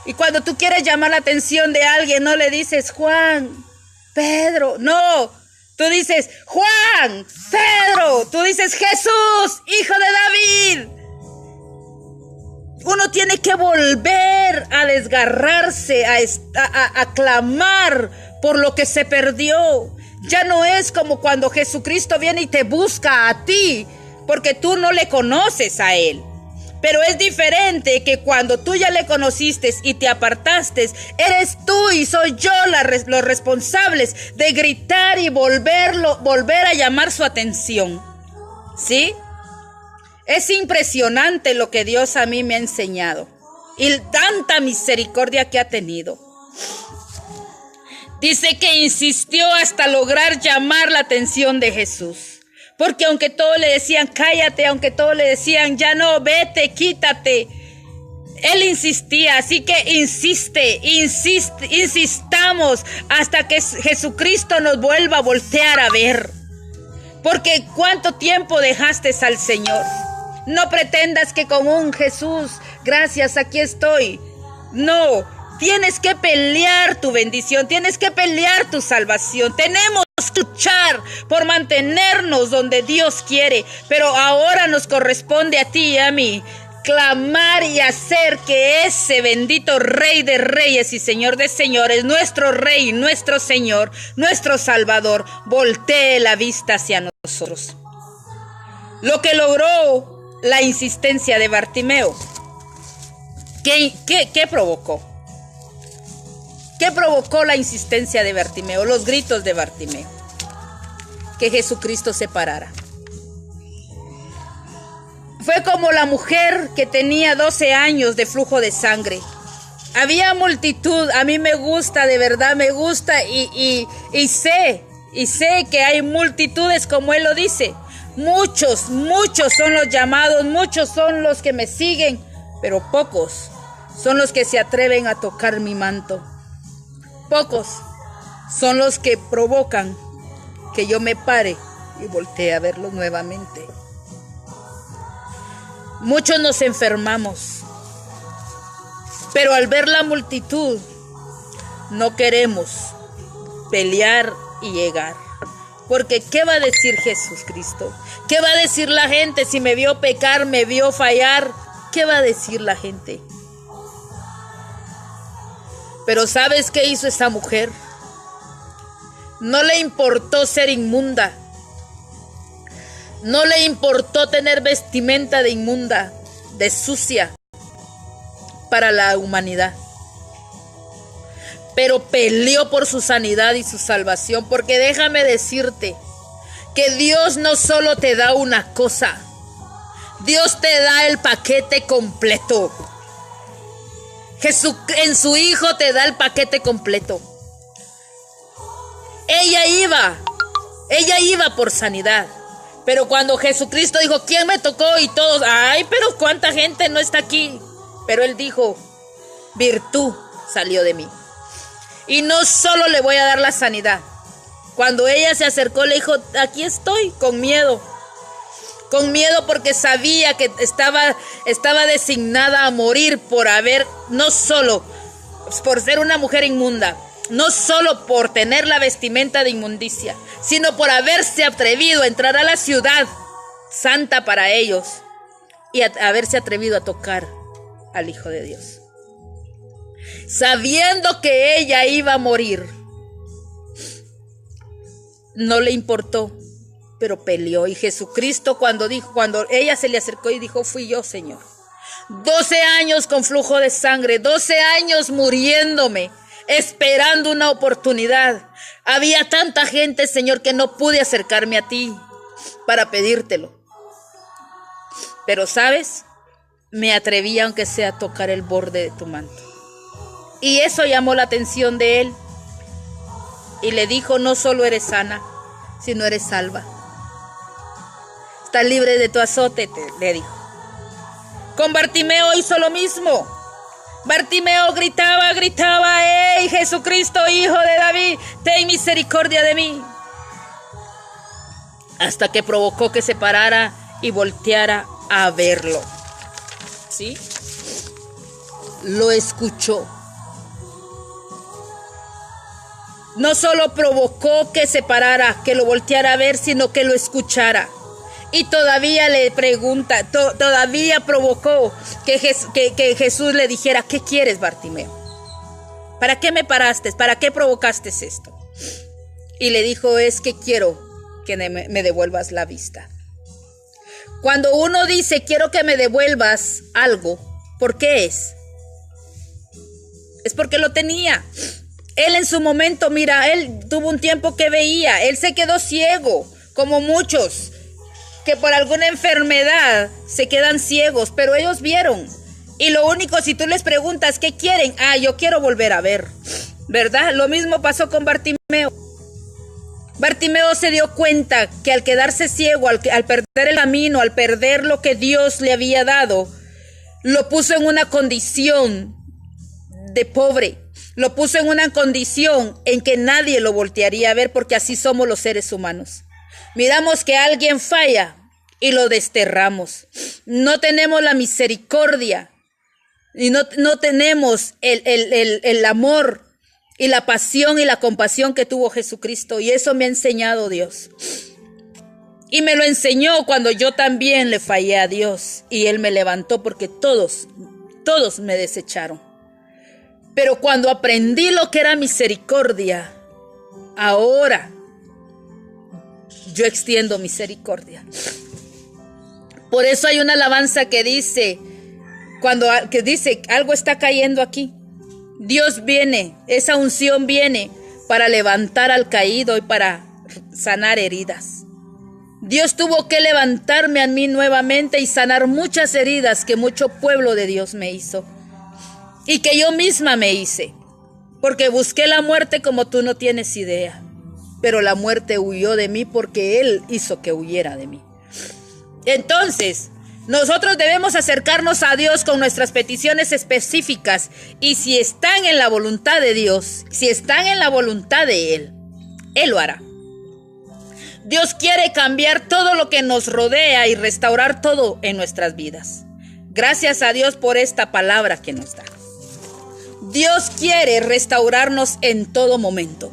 Y cuando tú quieres llamar la atención de alguien, no le dices: Juan, Pedro, no. Tú dices: Juan, Pedro. Tú dices: Jesús, hijo de David. Uno tiene que volver a desgarrarse, a clamar por lo que se perdió. Ya no es como cuando Jesucristo viene y te busca a ti, porque tú no le conoces a Él. Pero es diferente que cuando tú ya le conociste y te apartaste, eres tú y soy yo los responsables de gritar y volver a llamar su atención. ¿Sí? Es impresionante lo que Dios a mí me ha enseñado y tanta misericordia que ha tenido. Dice que insistió hasta lograr llamar la atención de Jesús. Porque aunque todos le decían: cállate, aunque todos le decían: ya no, vete, quítate, él insistía. Así que insistamos hasta que Jesucristo nos vuelva a voltear a ver. Porque ¿cuánto tiempo dejaste al Señor? No pretendas que con un Jesús, gracias, aquí estoy. No, tienes que pelear tu bendición, tienes que pelear tu salvación. Tenemos que luchar por mantenernos donde Dios quiere, pero ahora nos corresponde a ti y a mí clamar y hacer que ese bendito Rey de Reyes y Señor de Señores, nuestro Rey, nuestro Señor, nuestro Salvador, voltee la vista hacia nosotros. Lo que logró la insistencia de Bartimeo, ¿qué provocó? ¿Qué provocó la insistencia de Bartimeo? Los gritos de Bartimeo. Que Jesucristo se parara. Fue como la mujer que tenía 12 años de flujo de sangre. Había multitud, a mí me gusta, de verdad me gusta y sé que hay multitudes como Él lo dice. Muchos son los llamados, muchos son los que me siguen, pero pocos son los que se atreven a tocar mi manto. Pocos son los que provocan que yo me pare y voltee a verlos nuevamente. Muchos nos enfermamos, pero al ver la multitud no queremos pelear y llegar. Porque ¿qué va a decir Jesucristo? ¿Qué va a decir la gente si me vio pecar, me vio fallar? ¿Qué va a decir la gente? Pero ¿sabes qué hizo esa mujer? No le importó ser inmunda. No le importó tener vestimenta de inmunda, de sucia para la humanidad. Pero peleó por su sanidad y su salvación, porque déjame decirte que Dios no solo te da una cosa, Dios te da el paquete completo. Jesús en su Hijo te da el paquete completo. Ella iba por sanidad. Pero cuando Jesucristo dijo, ¿quién me tocó? Y todos, ay, pero cuánta gente no está aquí. Pero él dijo, virtud salió de mí. Y no solo le voy a dar la sanidad. Cuando ella se acercó, le dijo, aquí estoy, con miedo. Con miedo porque sabía que estaba designada a morir por haber, no solo por ser una mujer inmunda, no solo por tener la vestimenta de inmundicia, sino por haberse atrevido a entrar a la ciudad santa para ellos y haberse atrevido a tocar al Hijo de Dios. Sabiendo que ella iba a morir, no le importó, pero peleó. Y Jesucristo cuando ella se le acercó y dijo, fui yo, Señor. 12 años con flujo de sangre, 12 años muriéndome, esperando una oportunidad. Había tanta gente, Señor, que no pude acercarme a ti para pedírtelo. Pero, ¿sabes? Me atreví, aunque sea, a tocar el borde de tu manto. Y eso llamó la atención de él. Y le dijo, no solo eres sana, sino eres salva. Estás libre de tu azote, le dijo. Con Bartimeo hizo lo mismo. Bartimeo gritaba, ¡ey, Jesucristo, Hijo de David, ten misericordia de mí! Hasta que provocó que se parara y volteara a verlo. ¿Sí? Lo escuchó. No solo provocó que se parara, que lo volteara a ver, sino que lo escuchara. Y todavía le pregunta, todavía provocó que Jesús le dijera, ¿qué quieres, Bartimeo? ¿Para qué me paraste? ¿Para qué provocaste esto? Y le dijo, es que quiero que me devuelvas la vista. Cuando uno dice, quiero que me devuelvas algo, ¿por qué es? Es porque lo tenía. Él en su momento, mira, él tuvo un tiempo que veía, él se quedó ciego, como muchos que por alguna enfermedad se quedan ciegos, pero ellos vieron. Y lo único, si tú les preguntas, ¿qué quieren? Yo quiero volver a ver, ¿verdad? Lo mismo pasó con Bartimeo. Bartimeo se dio cuenta que al quedarse ciego, al perder el camino, al perder lo que Dios le había dado, lo puso en una condición de pobre. Lo puso en una condición en que nadie lo voltearía a ver, porque así somos los seres humanos. Miramos que alguien falla y lo desterramos. No tenemos la misericordia y no tenemos el amor y la pasión y la compasión que tuvo Jesucristo. Y eso me ha enseñado Dios. Y me lo enseñó cuando yo también le fallé a Dios. Y Él me levantó porque todos me desecharon. Pero cuando aprendí lo que era misericordia, ahora yo extiendo misericordia. Por eso hay una alabanza que dice, algo está cayendo aquí. Dios viene, esa unción viene para levantar al caído y para sanar heridas. Dios tuvo que levantarme a mí nuevamente y sanar muchas heridas que mucho pueblo de Dios me hizo. Y que yo misma me hice. Porque busqué la muerte como tú no tienes idea. Pero la muerte huyó de mí porque Él hizo que huyera de mí. Entonces, nosotros debemos acercarnos a Dios con nuestras peticiones específicas. Y si están en la voluntad de Dios, si están en la voluntad de Él, Él lo hará. Dios quiere cambiar todo lo que nos rodea y restaurar todo en nuestras vidas. Gracias a Dios por esta palabra que nos da. Dios quiere restaurarnos en todo momento.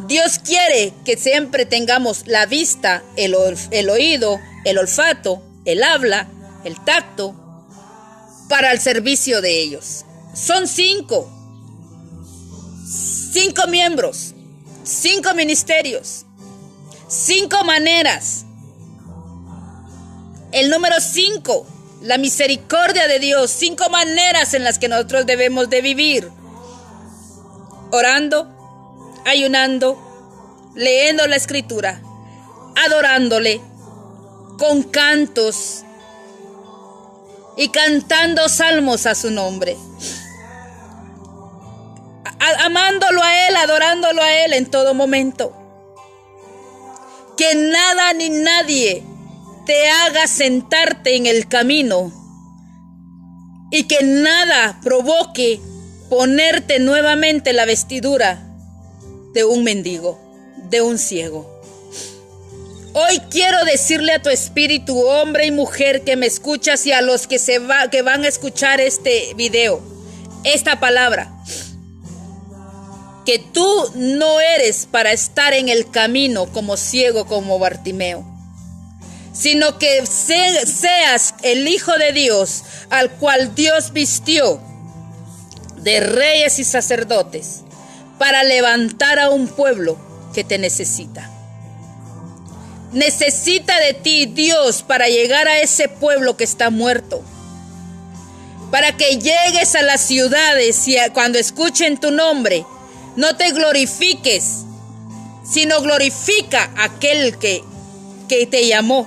Dios quiere que siempre tengamos la vista, el oído, el olfato, el habla, el tacto, para el servicio de ellos. Son 5. 5 miembros, 5 ministerios, 5 maneras. El número 5, la misericordia de Dios, 5 maneras en las que nosotros debemos de vivir. Orando, ayunando, leyendo la escritura, adorándole, con cantos y cantando salmos a su nombre. Amándolo a Él, adorándolo a Él en todo momento. Que nada ni nadie te haga sentarte en el camino y que nada provoque ponerte nuevamente la vestidura de un mendigo, de un ciego. Hoy quiero decirle a tu espíritu, hombre y mujer que me escuchas, y a los que van a escuchar este video, esta palabra, que tú no eres para estar en el camino como ciego, como Bartimeo, sino que seas el Hijo de Dios, al cual Dios vistió de reyes y sacerdotes para levantar a un pueblo que te necesita. Necesita de ti Dios para llegar a ese pueblo que está muerto, para que llegues a las ciudades y cuando escuchen tu nombre no te glorifiques, sino glorifica a aquel que te llamó,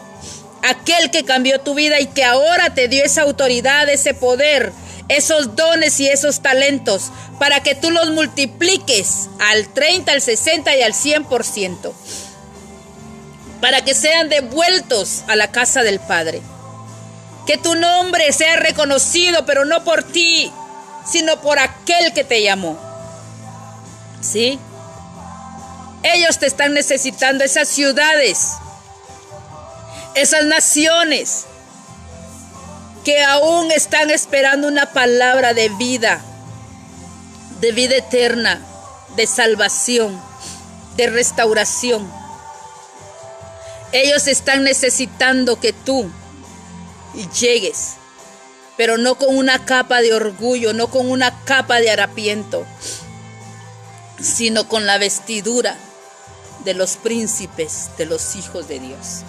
aquel que cambió tu vida y que ahora te dio esa autoridad, ese poder, esos dones y esos talentos para que tú los multipliques al 30, al 60 y al 100%, para que sean devueltos a la casa del Padre. Que tu nombre sea reconocido, pero no por ti, sino por aquel que te llamó. ¿Sí? Ellos te están necesitando, esas ciudades, esas naciones que aún están esperando una palabra de vida eterna, de salvación, de restauración. Ellos están necesitando que tú llegues, pero no con una capa de orgullo, no con una capa de harapiento, sino con la vestidura de los príncipes, de los hijos de Dios.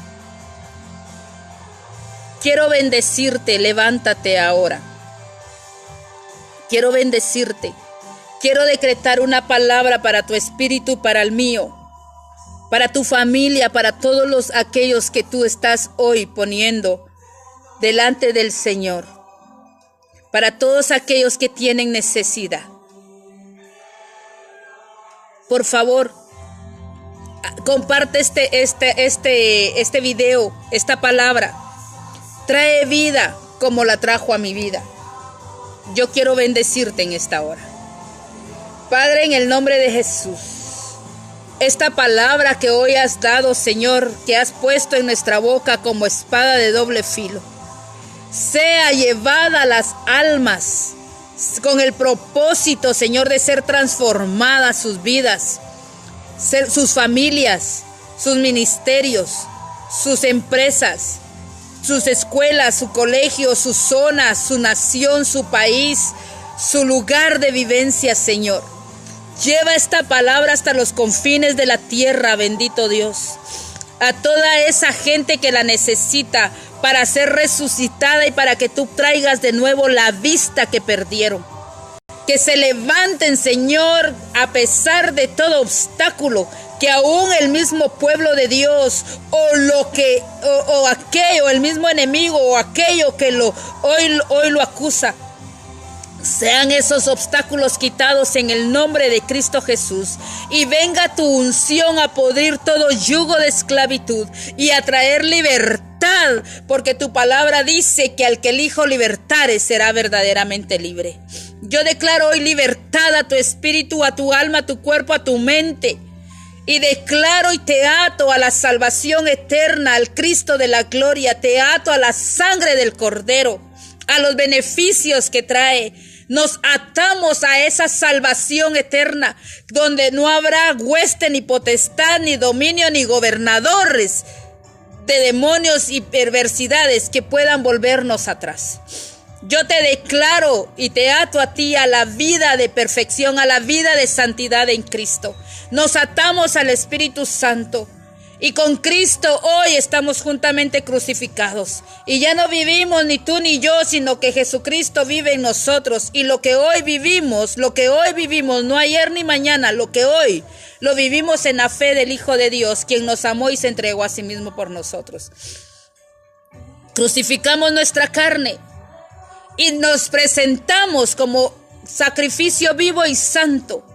Quiero bendecirte, levántate ahora. Quiero bendecirte. Quiero decretar una palabra para tu espíritu, para el mío, para tu familia, para todos aquellos que tú estás hoy poniendo delante del Señor, para todos aquellos que tienen necesidad. Por favor, comparte este video, esta palabra. Trae vida como la trajo a mi vida. Yo quiero bendecirte en esta hora. Padre, en el nombre de Jesús, esta palabra que hoy has dado, Señor, que has puesto en nuestra boca como espada de doble filo, sea llevada a las almas con el propósito, Señor, de ser transformadas sus vidas, sus familias, sus ministerios, sus empresas, sus escuelas, su colegio, su zona, su nación, su país, su lugar de vivencia, Señor. Lleva esta palabra hasta los confines de la tierra, bendito Dios. A toda esa gente que la necesita para ser resucitada y para que tú traigas de nuevo la vista que perdieron. Que se levanten, Señor, a pesar de todo obstáculo, que aún el mismo pueblo de Dios o aquello, el mismo enemigo o aquello que hoy lo acusa, sean esos obstáculos quitados en el nombre de Cristo Jesús, y venga tu unción a podrir todo yugo de esclavitud y a traer libertad, porque tu palabra dice que al que el Hijo libertare será verdaderamente libre. Yo declaro hoy libertad a tu espíritu, a tu alma, a tu cuerpo, a tu mente, y declaro y te ato a la salvación eterna, al Cristo de la gloria, te ato a la sangre del Cordero, a los beneficios que trae. Nos atamos a esa salvación eterna, donde no habrá hueste, ni potestad, ni dominio, ni gobernadores de demonios y perversidades que puedan volvernos atrás. Yo te declaro y te ato a ti a la vida de perfección, a la vida de santidad en Cristo. Nos atamos al Espíritu Santo. Y con Cristo hoy estamos juntamente crucificados. Y ya no vivimos ni tú ni yo, sino que Jesucristo vive en nosotros. Y lo que hoy vivimos, no ayer ni mañana, lo que hoy lo vivimos en la fe del Hijo de Dios, quien nos amó y se entregó a sí mismo por nosotros. Crucificamos nuestra carne y nos presentamos como sacrificio vivo y santo.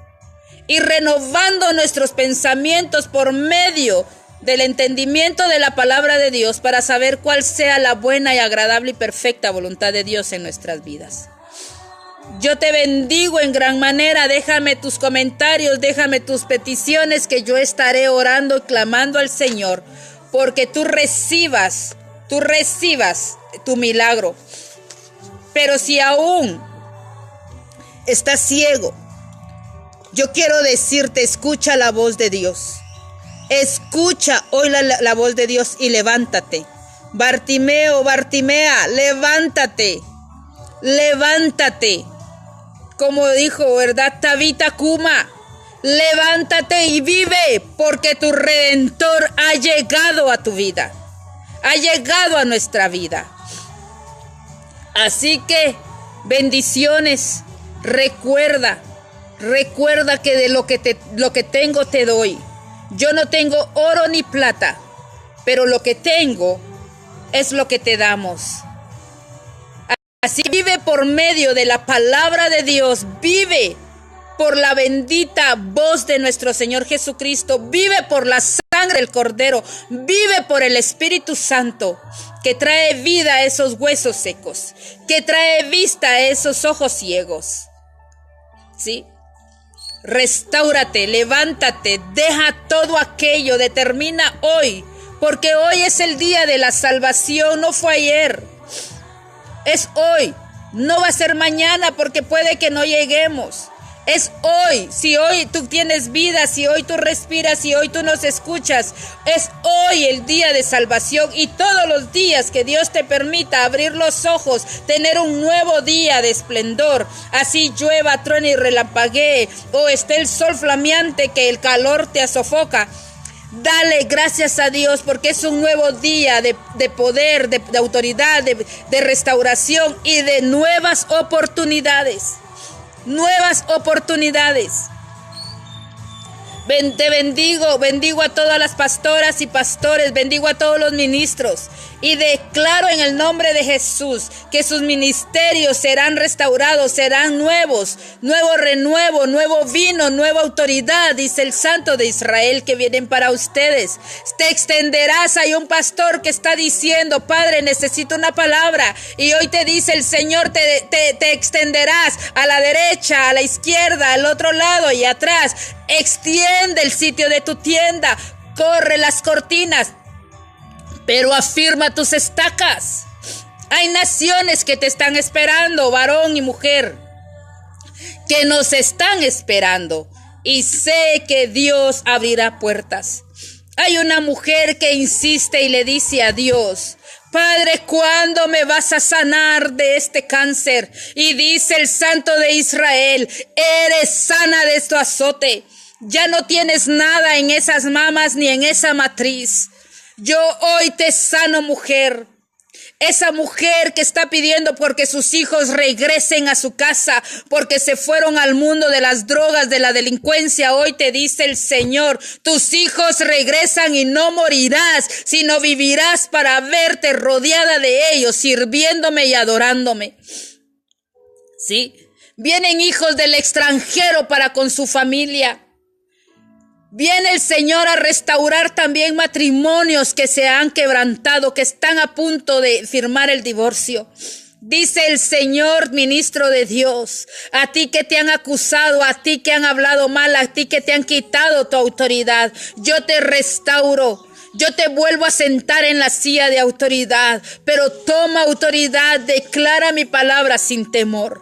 Y renovando nuestros pensamientos por medio del entendimiento de la palabra de Dios para saber cuál sea la buena y agradable y perfecta voluntad de Dios en nuestras vidas. Yo te bendigo en gran manera. Déjame tus comentarios, déjame tus peticiones, que yo estaré orando y clamando al Señor porque tú recibas tu milagro. Pero si aún estás ciego, yo quiero decirte, escucha la voz de Dios. Escucha hoy la voz de Dios y levántate. Bartimeo, Bartimea, levántate. Levántate. Como dijo, ¿verdad? Tabita Kuma, levántate y vive, porque tu Redentor ha llegado a tu vida. Ha llegado a nuestra vida. Así que, bendiciones. Recuerda que de lo que tengo te doy. Yo no tengo oro ni plata, pero lo que tengo es lo que te damos. Así vive por medio de la palabra de Dios, vive por la bendita voz de nuestro Señor Jesucristo, vive por la sangre del Cordero, vive por el Espíritu Santo, que trae vida a esos huesos secos, que trae vista a esos ojos ciegos. ¿Sí? Restáurate, levántate, deja todo aquello, determina hoy, porque hoy es el día de la salvación, no fue ayer, es hoy, no va a ser mañana porque puede que no lleguemos. Es hoy. Si hoy tú tienes vida, si hoy tú respiras, si hoy tú nos escuchas, es hoy el día de salvación, y todos los días que Dios te permita abrir los ojos, tener un nuevo día de esplendor, así llueva, truene y relampaguee, o esté el sol flameante que el calor te sofoca. Dale gracias a Dios porque es un nuevo día de poder, de autoridad, de restauración y de nuevas oportunidades. Nuevas oportunidades. Te bendigo a todas las pastoras y pastores, bendigo a todos los ministros y declaro en el nombre de Jesús que sus ministerios serán restaurados, serán nuevos, nuevo renuevo, nuevo vino, nueva autoridad, dice el Santo de Israel, que vienen para ustedes. Te extenderás. Hay un pastor que está diciendo: Padre, necesito una palabra, y hoy te dice el Señor, te extenderás a la derecha, a la izquierda, al otro lado y atrás. Extiende el sitio de tu tienda, corre las cortinas, pero afirma tus estacas. Hay naciones que te están esperando, varón y mujer, que nos están esperando, y sé que Dios abrirá puertas. Hay una mujer que insiste y le dice a Dios: Padre, ¿cuándo me vas a sanar de este cáncer? Y dice el Santo de Israel: eres sana de tu azote. Ya no tienes nada en esas mamas ni en esa matriz. Yo hoy te sano, mujer. Esa mujer que está pidiendo porque sus hijos regresen a su casa, porque se fueron al mundo de las drogas, de la delincuencia. Hoy te dice el Señor: tus hijos regresan y no morirás, sino vivirás para verte rodeada de ellos, sirviéndome y adorándome. ¿Sí? Vienen hijos del extranjero para con su familia. Viene el Señor a restaurar también matrimonios que se han quebrantado, que están a punto de firmar el divorcio. Dice el Señor, ministro de Dios: a ti que te han acusado, a ti que han hablado mal, a ti que te han quitado tu autoridad, yo te restauro. Yo te vuelvo a sentar en la silla de autoridad, pero toma autoridad, declara mi palabra sin temor.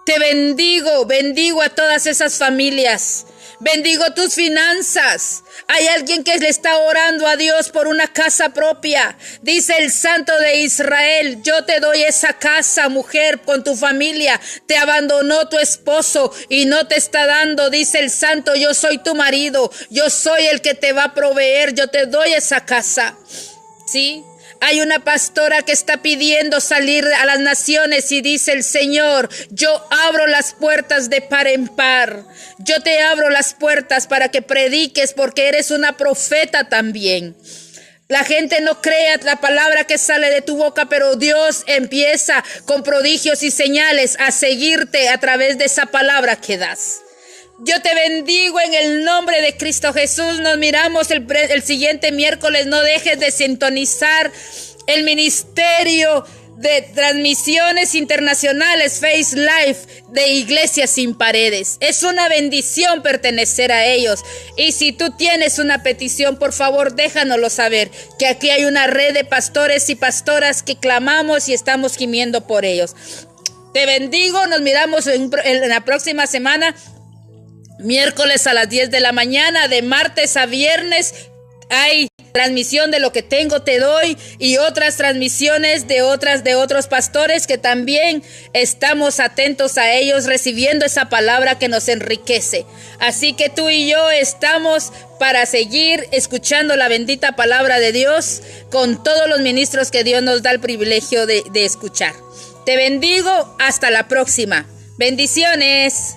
Te bendigo a todas esas familias. Bendigo tus finanzas. Hay alguien que le está orando a Dios por una casa propia. Dice el Santo de Israel, yo te doy esa casa, mujer, con tu familia. Te abandonó tu esposo y no te está dando. Dice el Santo, yo soy tu marido. Yo soy el que te va a proveer. Yo te doy esa casa. ¿Sí? Hay una pastora que está pidiendo salir a las naciones y dice el Señor, yo abro las puertas de par en par. Yo te abro las puertas para que prediques porque eres una profeta también. La gente no cree la palabra que sale de tu boca, pero Dios empieza con prodigios y señales a seguirte a través de esa palabra que das. Yo te bendigo en el nombre de Cristo Jesús. Nos miramos el siguiente miércoles. No dejes de sintonizar el ministerio de transmisiones internacionales Face Life de Iglesias Sin Paredes. Es una bendición pertenecer a ellos. Y si tú tienes una petición, por favor, déjanoslo saber, que aquí hay una red de pastores y pastoras que clamamos y estamos gimiendo por ellos. Te bendigo. Nos miramos en la próxima semana. Miércoles a las 10 de la mañana, de martes a viernes, hay transmisión de Lo que tengo te doy y otras transmisiones de otros pastores que también estamos atentos a ellos, recibiendo esa palabra que nos enriquece. Así que tú y yo estamos para seguir escuchando la bendita palabra de Dios con todos los ministros que Dios nos da el privilegio de escuchar. Te bendigo, hasta la próxima. Bendiciones.